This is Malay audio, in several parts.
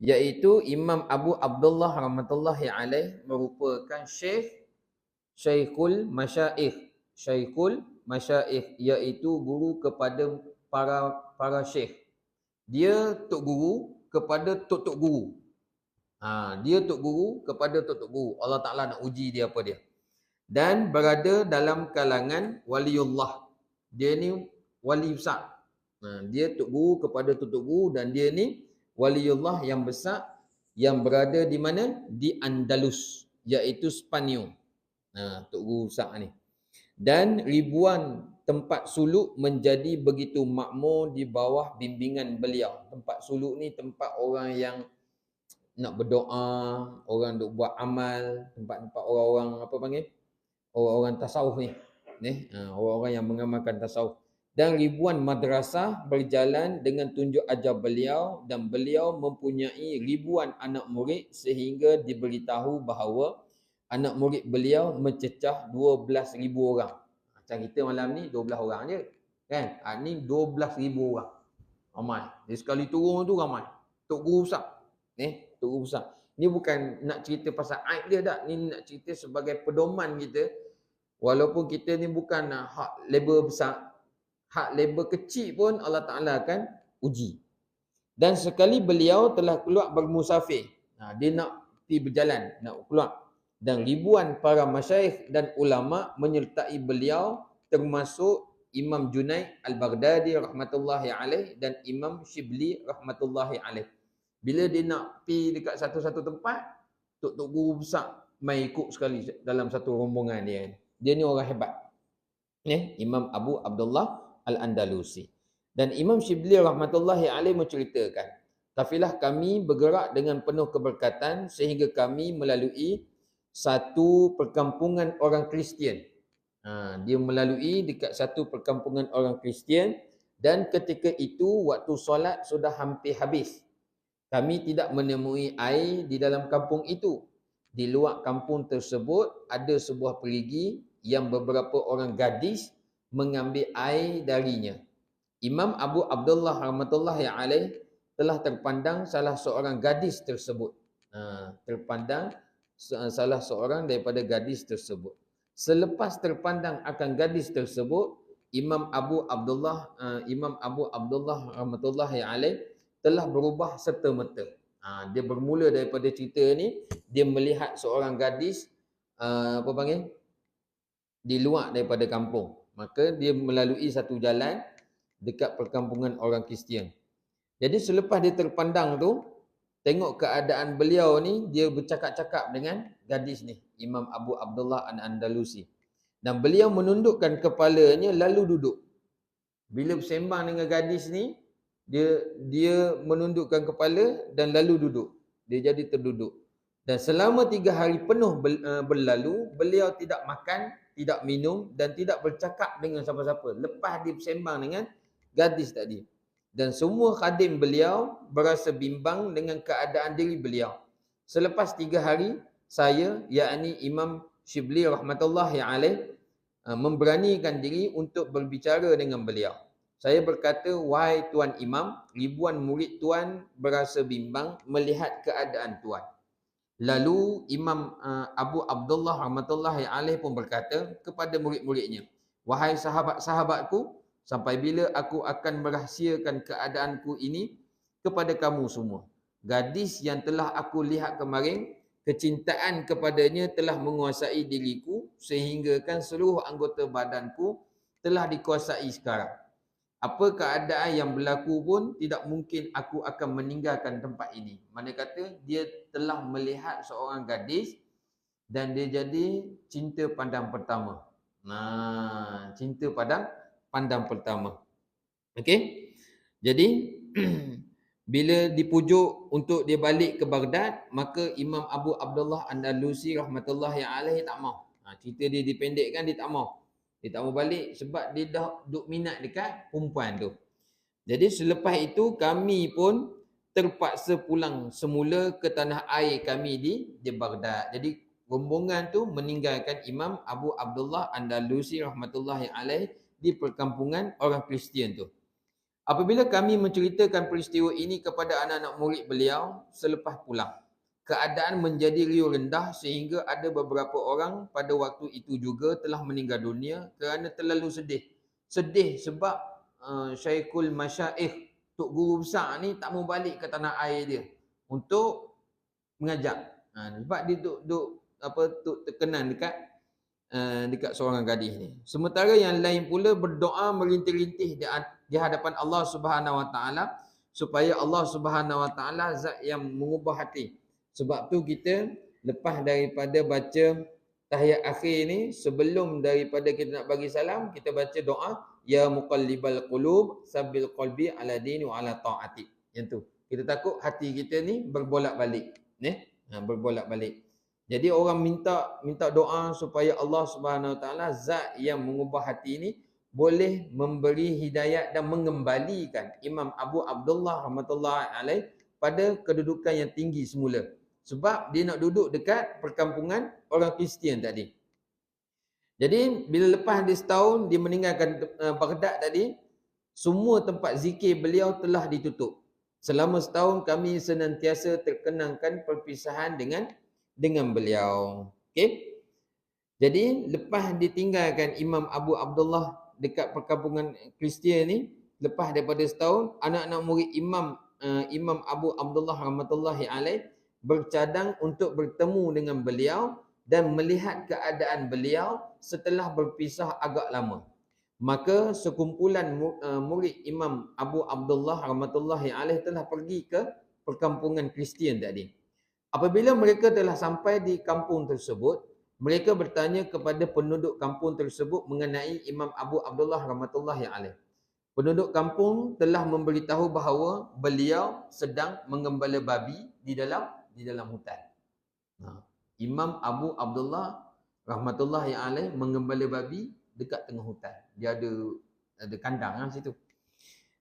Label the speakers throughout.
Speaker 1: Iaitu Imam Abu Abdullah rahmatullahi alaih merupakan Syekhul Masyaikh. Syekhul Masyaikh iaitu guru kepada para syekh. Dia tok guru kepada tok guru. Dia tok guru kepada tok guru. Allah Ta'ala nak uji dia apa dia. Dan berada dalam kalangan waliullah. Dia ni wali besar. Dia tok guru kepada tok guru dan dia ni waliullah yang besar yang berada di mana? Di Andalus, iaitu Spanyol. Tok guru besar ni. Dan ribuan tempat suluk menjadi begitu makmur di bawah bimbingan beliau. Tempat suluk ni tempat orang yang nak berdoa, orang duk buat amal, tempat-tempat orang-orang apa panggil? Orang-orang tasawuf ni. Orang-orang yang mengamalkan tasawuf. Dan ribuan madrasah berjalan dengan tunjuk ajar beliau dan beliau mempunyai ribuan anak murid sehingga diberitahu bahawa anak murid beliau mencecah 12,000 orang. Macam kita malam ni 12 orang je. Kan? Ni 12,000 orang. Ramai. Dia sekali turun tu ramai. Tok guru besar. Tok guru besar. Ni bukan nak cerita pasal aib dia tak. Ni nak cerita sebagai pedoman kita. Walaupun kita ni bukan hak label besar. Hak label kecil pun Allah Ta'ala akan uji. Dan sekali beliau telah keluar bermusafir. Dia nak pergi berjalan. Nak keluar. Dan ribuan para masyaikh dan ulama menyertai beliau termasuk Imam Junaid Al-Baghdadi rahmatullahi alaih dan Imam Shibli rahmatullahi alaih. Bila dia nak pergi dekat satu-satu tempat, tok guru besar mai ikut sekali dalam satu rombongan dia. Dia ni orang hebat. Imam Abu Abdullah Al-Andalusi. Dan Imam Shibli rahmatullahi alaih menceritakan, kafilah kami bergerak dengan penuh keberkatan sehingga kami melalui satu perkampungan orang Kristian. Dia melalui dekat satu perkampungan orang Kristian dan ketika itu waktu solat sudah hampir habis. Kami tidak menemui air di dalam kampung itu. Di luar kampung tersebut ada sebuah perigi yang beberapa orang gadis mengambil air darinya. Imam Abu Abdullah rahmatullahi alaih telah terpandang salah seorang gadis tersebut. Terpandang salah seorang daripada gadis tersebut. Selepas terpandang akan gadis tersebut, Imam Abu Abdullah rahmatullahi alaih telah berubah serta-merta. Dia bermula daripada cerita ni, dia melihat seorang gadis di luar daripada kampung. Maka dia melalui satu jalan dekat perkampungan orang Kristian. Jadi selepas dia terpandang tu, tengok keadaan beliau ni, dia bercakap-cakap dengan gadis ni, Imam Abu Abdullah Al-Andalusi. Dan beliau menundukkan kepalanya lalu duduk. Bila bersembang dengan gadis ni, dia menundukkan kepala dan lalu duduk. Dia jadi terduduk. Dan selama 3 hari penuh berlalu, beliau tidak makan, tidak minum dan tidak bercakap dengan siapa-siapa. Lepas dia bersembang dengan gadis tadi. Dan semua khadim beliau berasa bimbang dengan keadaan diri beliau. Selepas 3 hari, saya, yakni Imam Shibli rahmatullahi alaih, memberanikan diri untuk berbicara dengan beliau. Saya berkata, wahai Tuan Imam, ribuan murid Tuan berasa bimbang melihat keadaan Tuan. Lalu Imam Abu Abdullah rahmatullahi alaih pun berkata kepada murid-muridnya, wahai sahabat-sahabatku, sampai bila aku akan merahsiakan keadaanku ini kepada kamu semua. Gadis yang telah aku lihat kemarin, kecintaan kepadanya telah menguasai diriku sehinggakan seluruh anggota badanku telah dikuasai sekarang. Apa keadaan yang berlaku pun tidak mungkin aku akan meninggalkan tempat ini. Mana kata dia telah melihat seorang gadis dan dia jadi cinta pandang pertama. Cinta pandang pertama. Okey. Jadi bila dipujuk untuk dia balik ke Baghdad, maka Imam Abu Abdullah Andalusi rahmatullahi alaihi tak mau. Cerita dia dipendekkan, dia tak mau. Dia tak mau balik sebab dia dah duk minat dekat perempuan tu. Jadi selepas itu kami pun terpaksa pulang semula ke tanah air kami di Baghdad. Jadi rombongan tu meninggalkan Imam Abu Abdullah Andalusi rahmatullahi alaih di perkampungan orang Kristian tu. Apabila kami menceritakan peristiwa ini kepada anak-anak murid beliau selepas pulang, keadaan menjadi riuh rendah sehingga ada beberapa orang pada waktu itu juga telah meninggal dunia kerana terlalu sedih. Sedih sebab Syekhul Masyaikh, Tok Guru besar ni tak mau balik ke tanah air dia untuk mengajar. Sebab dia duk terkenang dekat seorang gadis ni. Sementara yang lain pula berdoa merintih-rintih di hadapan Allah Subhanahu Wa Taala supaya Allah Subhanahu Wa Taala zat yang mengubah hati. Sebab tu kita lepas daripada baca tahiyat akhir ni, sebelum daripada kita nak bagi salam, kita baca doa ya muqallibal qulub sabbil qalbi ala dini wa ala taati. Yang tu. Kita takut hati kita ni berbolak-balik, berbolak-balik. Jadi orang minta doa supaya Allah Subhanahu Wa Taala zat yang mengubah hati ini boleh memberi hidayat dan mengembalikan Imam Abu Abdullah rahmatullahi alaih pada kedudukan yang tinggi semula. Sebab dia nak duduk dekat perkampungan orang Kristian tadi. Jadi bila lepas dia setahun dia meninggalkan Baghdad tadi, semua tempat zikir beliau telah ditutup. Selama setahun kami senantiasa terkenangkan perpisahan dengan beliau. Okey. Jadi lepas ditinggalkan Imam Abu Abdullah dekat perkampungan Kristian ni, lepas daripada setahun, anak-anak murid Imam Abu Abdullah rahmatullahi alaih bercadang untuk bertemu dengan beliau dan melihat keadaan beliau setelah berpisah agak lama. Maka sekumpulan murid Imam Abu Abdullah rahmatullahi alaih telah pergi ke perkampungan Kristian tadi. Apabila mereka telah sampai di kampung tersebut, mereka bertanya kepada penduduk kampung tersebut mengenai Imam Abu Abdullah rahmatullahi alaih. Penduduk kampung telah memberitahu bahawa beliau sedang menggembala babi di dalam hutan. Imam Abu Abdullah rahmatullahi alaih menggembala babi dekat tengah hutan. Dia ada kandang situ.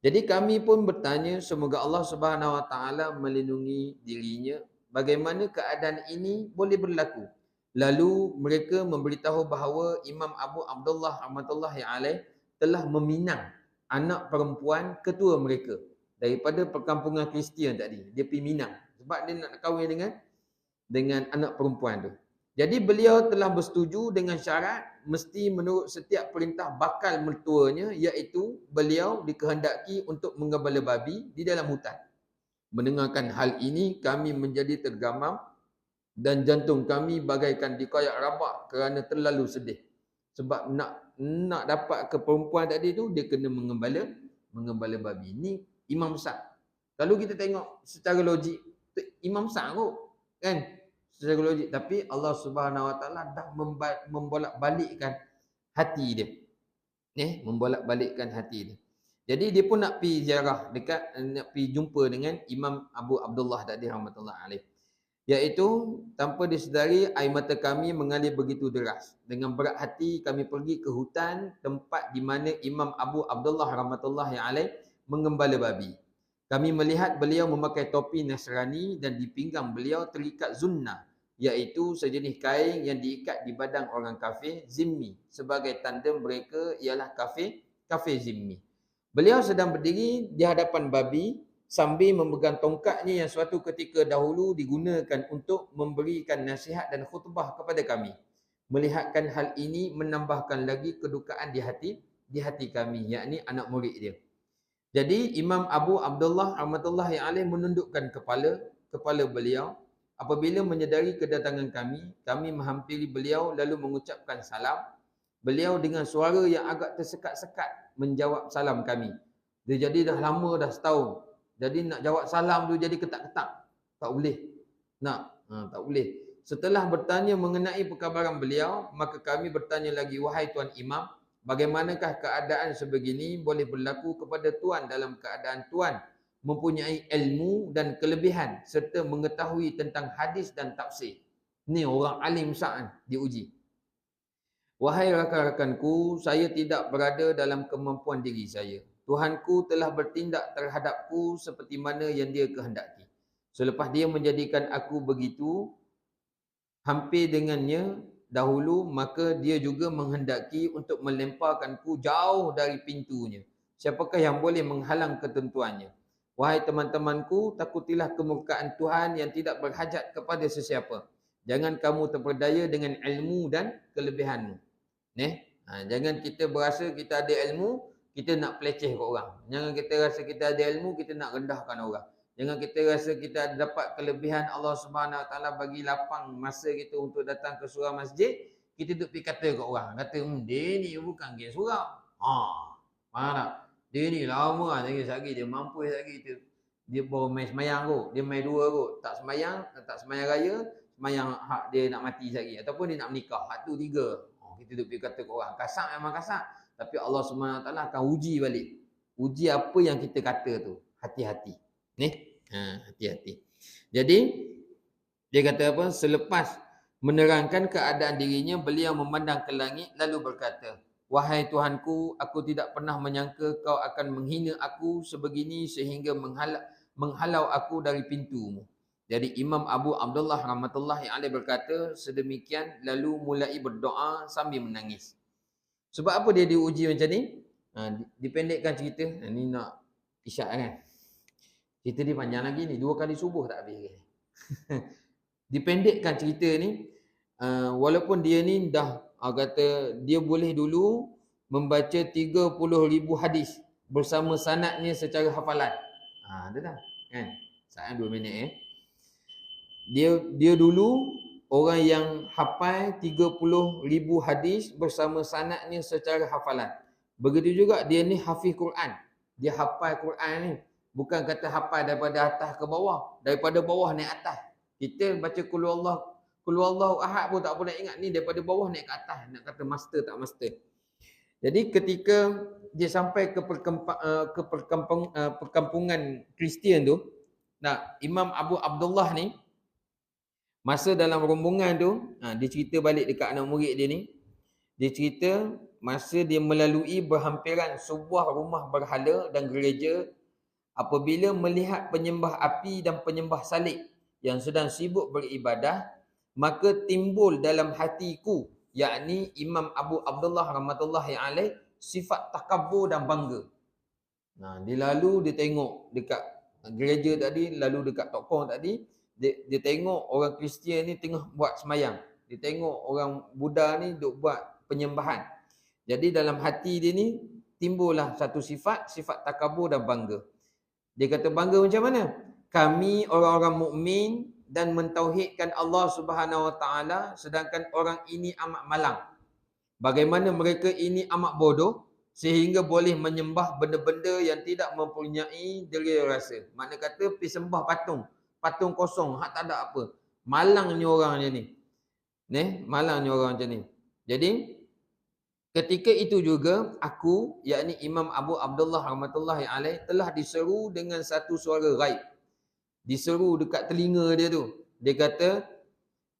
Speaker 1: Jadi kami pun bertanya, semoga Allah Subhanahu Wa Taala melindungi dirinya, bagaimana keadaan ini boleh berlaku. Lalu mereka memberitahu bahawa Imam Abu Abdullah rahmatullahi alaih telah meminang anak perempuan ketua mereka daripada perkampungan Kristian tadi. Dia pergi minang sebab dia nak kahwin dengan anak perempuan tu. Jadi beliau telah bersetuju dengan syarat mesti menurut setiap perintah bakal mertuanya, iaitu beliau dikehendaki untuk menggembala babi di dalam hutan. Mendengarkan hal ini, kami menjadi tergamam dan jantung kami bagaikan dikoyak rabak kerana terlalu sedih. Sebab nak dapat ke perempuan tadi tu, dia kena menggembala babi. Ni imam besar. Kalau kita tengok secara logik, imam besar kot, kan? Secara logik. Tapi Allah Subhanahu Wa Taala dah membolak-balikkan hati dia. Membolak-balikkan hati dia. Jadi dia pun nak pergi ziarah nak pergi jumpa dengan Imam Abu Abdullah tadi rahmatullah alaih. Iaitu tanpa disedari air mata kami mengalir begitu deras. Dengan berat hati kami pergi ke hutan tempat di mana Imam Abu Abdullah rahmatullahi alaih menggembala babi. Kami melihat beliau memakai topi Nasrani dan di pinggang beliau terikat zunnah, iaitu sejenis kain yang diikat di badan orang kafir zimmi. Sebagai tanda mereka ialah kafir zimmi. Beliau sedang berdiri di hadapan babi sambil memegang tongkatnya yang suatu ketika dahulu digunakan untuk memberikan nasihat dan khutbah kepada kami. Melihatkan hal ini menambahkan lagi kedukaan di hati kami, yakni anak murid dia. Jadi Imam Abu Abdullah rahmatullahi alaih menundukkan kepala beliau. Apabila menyedari kedatangan kami menghampiri beliau lalu mengucapkan salam. Beliau dengan suara yang agak tersekat-sekat menjawab salam kami. Dia jadi dah lama, dah setahun. Jadi nak jawab salam tu jadi ketak-ketak. Tak boleh. Tak boleh. Setelah bertanya mengenai perkabaran beliau, maka kami bertanya lagi, wahai Tuan Imam, bagaimanakah keadaan sebegini boleh berlaku kepada Tuan dalam keadaan Tuan mempunyai ilmu dan kelebihan serta mengetahui tentang hadis dan tafsir. Ni orang alim besar diuji. Wahai rakan-rakanku, saya tidak berada dalam kemampuan diri saya. Tuhanku telah bertindak terhadapku seperti mana yang dia kehendaki. Selepas dia menjadikan aku begitu hampir dengannya dahulu, maka dia juga menghendaki untuk melemparkanku jauh dari pintunya. Siapakah yang boleh menghalang ketentuannya? Wahai teman-temanku, takutilah kemurkaan Tuhan yang tidak berhajat kepada sesiapa. Jangan kamu terperdaya dengan ilmu dan kelebihanmu. Jangan kita berasa kita ada ilmu, kita nak peleceh ke orang. Jangan kita rasa kita ada ilmu, kita nak rendahkan orang. Jangan kita rasa kita dapat kelebihan Allah Subhanahu Wa Taala bagi lapang masa kita untuk datang ke surau masjid, kita duk pergi kata ke orang, kata dia ni bukan geng surau. Faham tak? Dia ni lama lah lagi dia mampu lagi dia baru main semayang kot, dia main dua kot, tak semayang raya, semayang hak dia nak mati lagi ataupun dia nak menikah, hak tu 3. Kita duk pergi kata ke orang, kasar memang kasar, tapi Allah Subhanahu Wa Taala akan uji balik. Uji apa yang kita kata tu. Hati-hati. Hati-hati. Jadi dia kata apa? Selepas menerangkan keadaan dirinya, beliau memandang ke langit lalu berkata, wahai Tuhanku, aku tidak pernah menyangka kau akan menghina aku sebegini sehingga menghalau aku dari pintumu. Jadi Imam Abu Abdullah rahmatullahi alaih berkata sedemikian lalu mulai berdoa sambil menangis. Sebab apa dia diuji macam ni? Dipendekkan cerita. Ni nak isyak kan? Cerita dia panjang lagi ni. 2 kali subuh tak habis. Dipendekkan cerita ni. Walaupun dia ni dah kata dia boleh dulu membaca 30,000 hadis bersama sanadnya secara hafalan. Ada dah kan? Saat 2 minit Dia dulu orang yang hafal 30,000 hadis bersama sanadnya secara hafalan. Begitu juga dia ni hafiz Quran. Dia hafal Quran ni. Bukan kata hafal daripada atas ke bawah. Daripada bawah naik atas. Kita baca Qul Huwallahu Ahad pun tak pernah ingat ni daripada bawah naik ke atas. Nak kata master tak master. Jadi ketika dia sampai ke perkampungan Kristian tu, Imam Abu Abdullah ni, masa dalam rombongan tu, dia cerita balik dekat anak murid dia ni. Dia cerita masa dia melalui berhampiran sebuah rumah berhala dan gereja, apabila melihat penyembah api dan penyembah salib yang sedang sibuk beribadah, maka timbul dalam hatiku, yakni Imam Abu Abdullah rahmatullahi alaih, sifat takabur dan bangga. Dia lalu dia tengok dekat gereja tadi, lalu dekat tokong tadi, dia tengok orang Kristian ni tengah buat semayang. Dia tengok orang Buddha ni duk buat penyembahan. Jadi dalam hati dia ni timbullah satu sifat takabur dan bangga. Dia kata bangga macam mana? Kami orang-orang mukmin dan mentauhidkan Allah Subhanahu Wa Taala, sedangkan orang ini amat malang. Bagaimana mereka ini amat bodoh sehingga boleh menyembah benda-benda yang tidak mempunyai deria rasa. Makna kata pergi sembah patung kosong, hak tak ada apa. Malangnya orang macam ni. Malangnya orang macam ni. Jadi ketika itu juga aku, yakni Imam Abu Abdullah rahmatullahi alaih, telah diseru dengan satu suara ghaib. Diseru dekat telinga dia tu. Dia kata,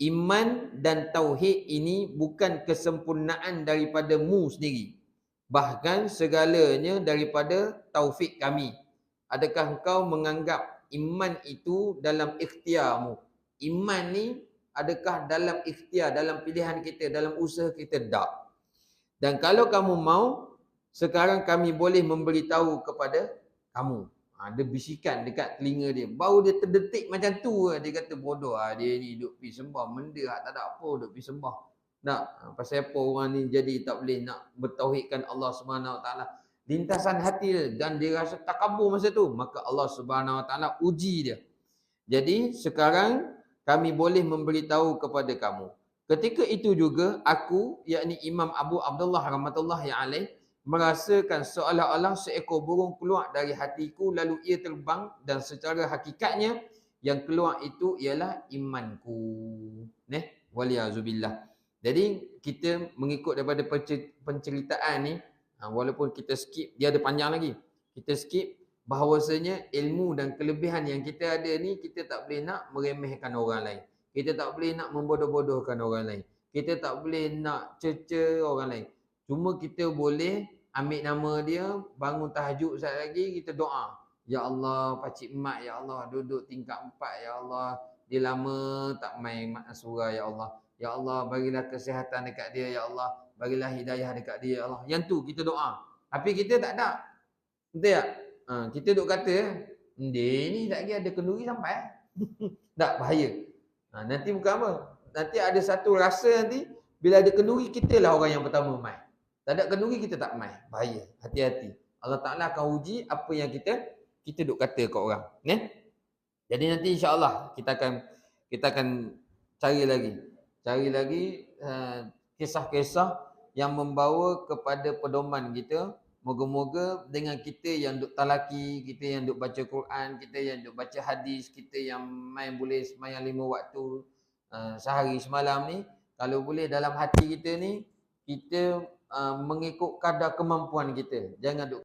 Speaker 1: iman dan tauhid ini bukan kesempurnaan daripadamu sendiri, bahkan segalanya daripada taufik kami. Adakah engkau menganggap iman itu dalam ikhtiarmu? Iman ni adakah dalam ikhtiar, dalam pilihan kita, dalam usaha kita? Tak. Dan kalau kamu mau, sekarang kami boleh memberitahu kepada kamu. Ada bisikan dekat telinga dia. Baru dia terdetik macam tu, dia kata bodoh dia ni duk pergi sembah benda hak tak ada apa, duk pergi sembah. Tak, pasal apa orang ni jadi tak boleh nak bertauhidkan Allah Subhanahu Wa Taala. Lintasan hati dia, dan dia rasa takabur masa tu, maka Allah Subhanahu Wa Taala uji dia. Jadi sekarang kami boleh memberitahu kepada kamu. Ketika itu juga aku, yakni Imam Abu Abdullah rahmatullahi alaih, merasakan seolah-olah seekor burung keluar dari hatiku lalu ia terbang, dan secara hakikatnya yang keluar itu ialah imanku. Waliyazubillah. Jadi kita mengikut daripada penceritaan ni, walaupun kita skip, dia ada panjang lagi. Kita skip bahawasanya ilmu dan kelebihan yang kita ada ni, kita tak boleh nak meremehkan orang lain. Kita tak boleh nak membodoh-bodohkan orang lain. Kita tak boleh nak cerca orang lain. Cuma kita boleh ambil nama dia, bangun tahajud sekali lagi, kita doa. Ya Allah, Pakcik Mat, Ya Allah, duduk tingkat 4, Ya Allah. Dia lama tak main mat surah, Ya Allah. Ya Allah, bagilah kesihatan dekat dia, Ya Allah. Bagilah hidayah dekat dia, Ya Allah. Yang tu kita doa. Tapi kita tak ada. Betul tak? Kita duk kata, dia ni tak kira ada kenduri sampai. Tak, bahaya. Nanti bukan apa? Nanti ada satu rasa nanti, bila ada kenduri, kita lah orang yang pertama mai. Tak ada kenduri, kita tak mai. Bahaya. Hati-hati. Allah Ta'ala akan uji apa yang kita duk kata kat orang. Jadi nanti insya-Allah kita akan cari lagi kisah-kisah yang membawa kepada pedoman kita. Moga-moga dengan kita yang duk talaki, kita yang duk baca Quran, kita yang duk baca hadis, kita yang boleh sembahyang 5 waktu sehari semalam ni, kalau boleh dalam hati kita ni, kita mengikut kadar kemampuan kita. Jangan duk